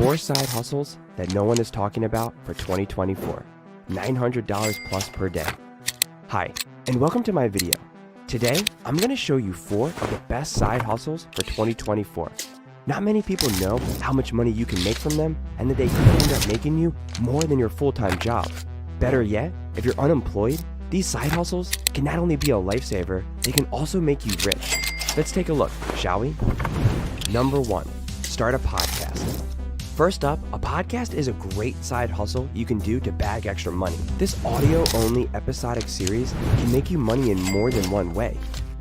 4 side hustles that no one is talking about for 2024. $900 plus per day. Hi, and welcome to my video. Today, I'm going to show you 4 of the best side hustles for 2024. Not many people know how much money you can make from them and that they could end up making you more than your full-time job. Better yet, if you're unemployed, these side hustles can not only be a lifesaver, they can also make you rich. Let's take a look, shall we? Number 1, start a podcast. First up, a podcast is a great side hustle you can do to bag extra money. This audio-only episodic series can make you money in more than one way.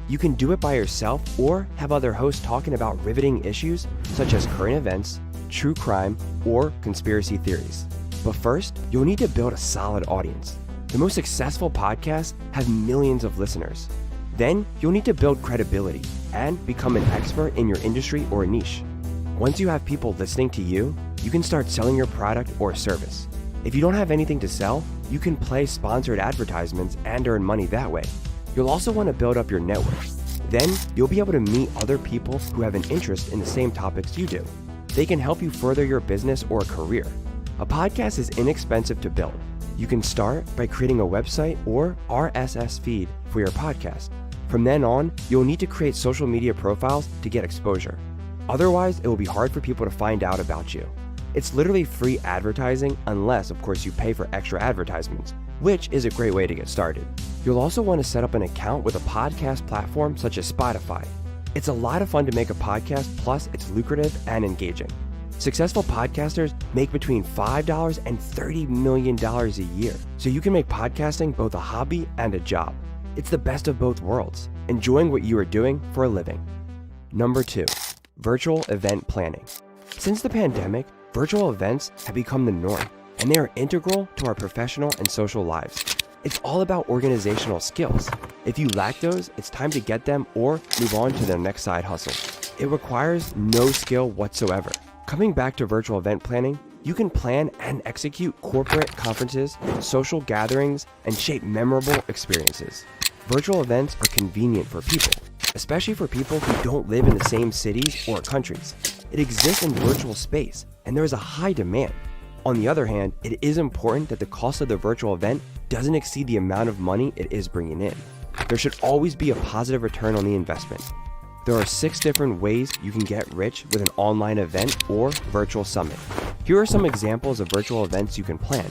You can do it by yourself or have other hosts talking about riveting issues such as current events, true crime, or conspiracy theories. But first, you'll need to build a solid audience. The most successful podcasts have millions of listeners. Then, you'll need to build credibility and become an expert in your industry or niche. Once you have people listening to you, you can start selling your product or service. If you don't have anything to sell, you can play sponsored advertisements and earn money that way. You'll also want to build up your network. Then, you'll be able to meet other people who have an interest in the same topics you do. They can help you further your business or career. A podcast is inexpensive to build. You can start by creating a website or RSS feed for your podcast. From then on, you'll need to create social media profiles to get exposure. Otherwise, it will be hard for people to find out about you. It's literally free advertising unless, of course, you pay for extra advertisements, which is a great way to get started. You'll also want to set up an account with a podcast platform such as Spotify. It's a lot of fun to make a podcast, plus it's lucrative and engaging. Successful podcasters make between $5 and $30 million a year, so you can make podcasting both a hobby and a job. It's the best of both worlds, enjoying what you are doing for a living. Number 2, virtual event planning. Since the pandemic, virtual events have become the norm, and they are integral to our professional and social lives. It's all about organizational skills. If you lack those, it's time to get them or move on to the next side hustle. It requires no skill whatsoever. Coming back to virtual event planning, you can plan and execute corporate conferences, social gatherings, and shape memorable experiences. Virtual events are convenient for people, especially for people who don't live in the same cities or countries. It exists in virtual space, and there is a high demand. On the other hand, it is important that the cost of the virtual event doesn't exceed the amount of money it is bringing in. There should always be a positive return on the investment. There are 6 different ways you can get rich with an online event or virtual summit. Here are some examples of virtual events you can plan.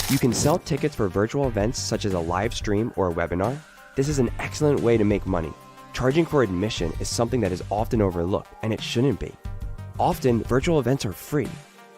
You can sell tickets for virtual events such as a live stream or a webinar. This is an excellent way to make money. Charging for admission is something that is often overlooked, and it shouldn't be. Often, virtual events are free.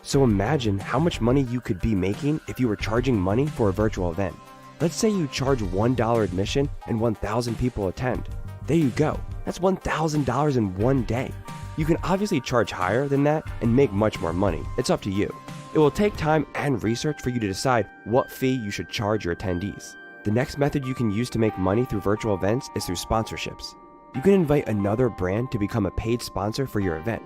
So imagine how much money you could be making if you were charging money for a virtual event. Let's say you charge $1 admission and 1,000 people attend. There you go. That's $1,000 in one day. You can obviously charge higher than that and make much more money. It's up to you. It will take time and research for you to decide what fee you should charge your attendees. The next method you can use to make money through virtual events is through sponsorships. You can invite another brand to become a paid sponsor for your event.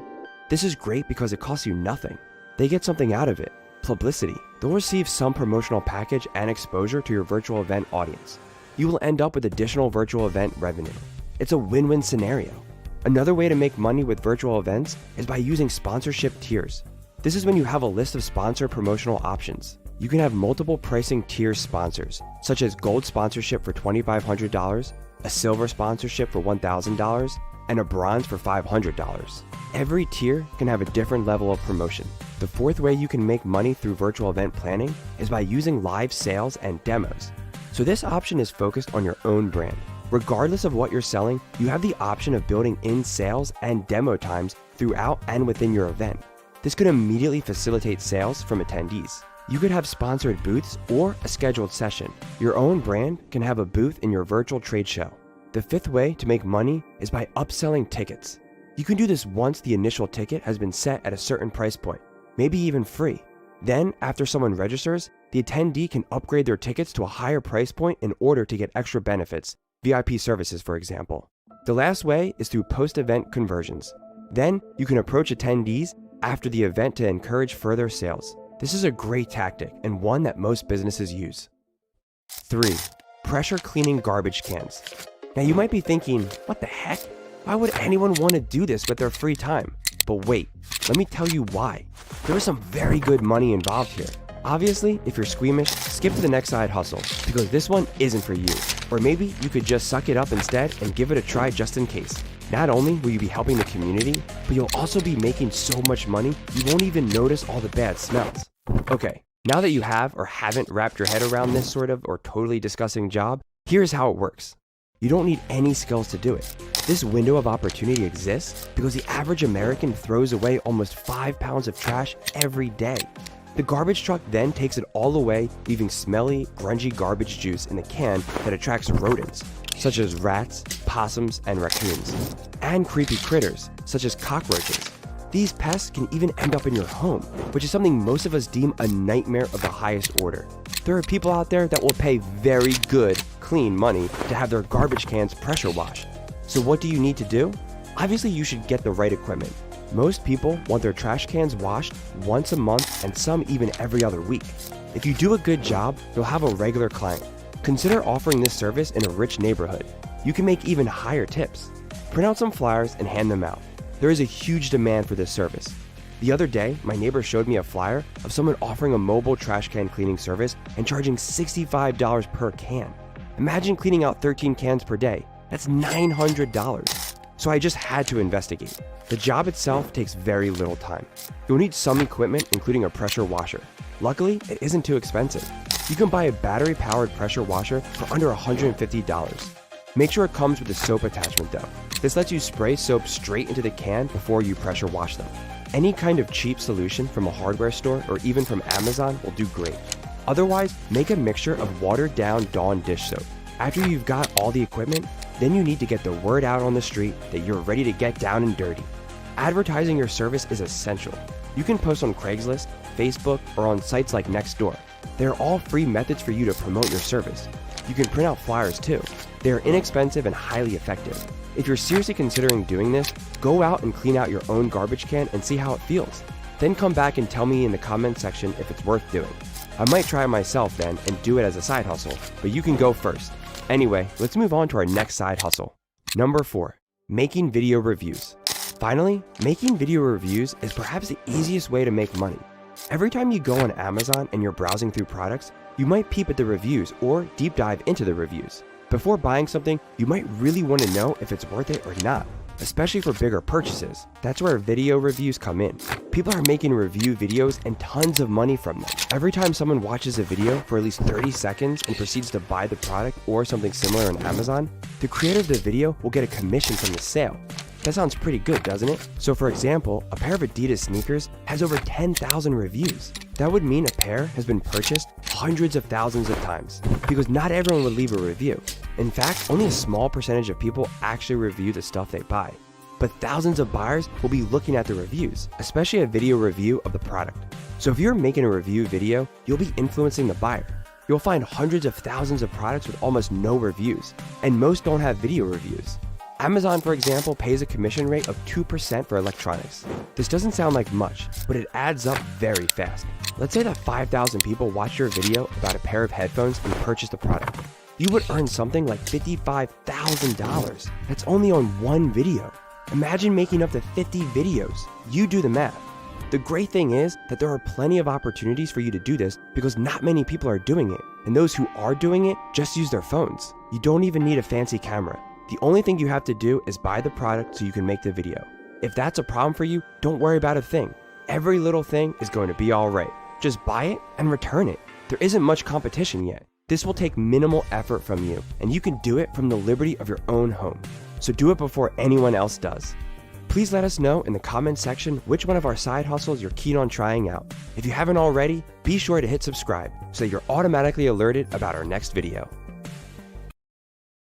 This is great because it costs you nothing. They get something out of it, publicity. They'll receive some promotional package and exposure to your virtual event audience. You will end up with additional virtual event revenue. It's a win-win scenario. Another way to make money with virtual events is by using sponsorship tiers. This is when you have a list of sponsor promotional options. You can have multiple pricing tier sponsors, such as gold sponsorship for $2,500, a silver sponsorship for $1,000, and a bronze for $500. Every tier can have a different level of promotion. The 4th way you can make money through virtual event planning is by using live sales and demos. So this option is focused on your own brand. Regardless of what you're selling, you have the option of building in sales and demo times throughout and within your event. This could immediately facilitate sales from attendees. You could have sponsored booths or a scheduled session. Your own brand can have a booth in your virtual trade show. The 5th way to make money is by upselling tickets. You can do this once the initial ticket has been set at a certain price point, maybe even free. Then, after someone registers, the attendee can upgrade their tickets to a higher price point in order to get extra benefits, VIP services for example. The last way is through post-event conversions. Then, you can approach attendees after the event to encourage further sales. This is a great tactic and one that most businesses use. 3. Pressure cleaning garbage cans. Now you might be thinking, what the heck? Why would anyone want to do this with their free time? But wait, let me tell you why. There is some very good money involved here. Obviously, if you're squeamish, skip to the next side hustle, because this one isn't for you. Or maybe you could just suck it up instead and give it a try just in case. Not only will you be helping the community, but you'll also be making so much money you won't even notice all the bad smells. Okay, now that you have or haven't wrapped your head around this sort of or totally disgusting job, here's how it works. You don't need any skills to do it. This window of opportunity exists because the average American throws away almost 5 pounds of trash every day. The garbage truck then takes it all away, leaving smelly, grungy garbage juice in the can that attracts rodents, such as rats, possums, and raccoons, and creepy critters, such as cockroaches. These pests can even end up in your home, which is something most of us deem a nightmare of the highest order. There are people out there that will pay very good, clean money to have their garbage cans pressure washed. So what do you need to do? Obviously, you should get the right equipment. Most people want their trash cans washed once a month and some even every other week. If you do a good job, you'll have a regular client. Consider offering this service in a rich neighborhood. You can make even higher tips. Print out some flyers and hand them out. There is a huge demand for this service. The other day, my neighbor showed me a flyer of someone offering a mobile trash can cleaning service and charging $65 per can. Imagine cleaning out 13 cans per day. That's $900. So I just had to investigate. The job itself takes very little time. You'll need some equipment, including a pressure washer. Luckily, it isn't too expensive. You can buy a battery-powered pressure washer for under $150. Make sure it comes with a soap attachment though. This lets you spray soap straight into the can before you pressure wash them. Any kind of cheap solution from a hardware store or even from Amazon will do great. Otherwise, make a mixture of watered-down Dawn dish soap. After you've got all the equipment, then you need to get the word out on the street that you're ready to get down and dirty. Advertising your service is essential. You can post on Craigslist, Facebook, or on sites like Nextdoor. They are all free methods for you to promote your service. You can print out flyers too. They are inexpensive and highly effective. If you're seriously considering doing this, go out and clean out your own garbage can and see how it feels. Then come back and tell me in the comment section if it's worth doing. I might try it myself then and do it as a side hustle, but you can go first. Anyway, let's move on to our next side hustle. Number 4, making video reviews. Finally, making video reviews is perhaps the easiest way to make money. Every time you go on Amazon and you're browsing through products, you might peep at the reviews or deep dive into the reviews. Before buying something, you might really want to know if it's worth it or not, especially for bigger purchases. That's where video reviews come in. People are making review videos and tons of money from them. Every time someone watches a video for at least 30 seconds and proceeds to buy the product or something similar on Amazon, the creator of the video will get a commission from the sale. That sounds pretty good, doesn't it? So for example, a pair of Adidas sneakers has over 10,000 reviews. That would mean a pair has been purchased hundreds of thousands of times, because not everyone would leave a review. In fact, only a small percentage of people actually review the stuff they buy. But thousands of buyers will be looking at the reviews, especially a video review of the product. So if you're making a review video, you'll be influencing the buyer. You'll find hundreds of thousands of products with almost no reviews, and most don't have video reviews. Amazon, for example, pays a commission rate of 2% for electronics. This doesn't sound like much, but it adds up very fast. Let's say that 5,000 people watched your video about a pair of headphones and purchased the product. You would earn something like $55,000. That's only on one video. Imagine making up to 50 videos. You do the math. The great thing is that there are plenty of opportunities for you to do this because not many people are doing it, and those who are doing it just use their phones. You don't even need a fancy camera. The only thing you have to do is buy the product so you can make the video. If that's a problem for you, don't worry about a thing. Every little thing is going to be alright. Just buy it and return it. There isn't much competition yet. This will take minimal effort from you, and you can do it from the liberty of your own home. So do it before anyone else does. Please let us know in the comment section which one of our side hustles you're keen on trying out. If you haven't already, be sure to hit subscribe so that you're automatically alerted about our next video.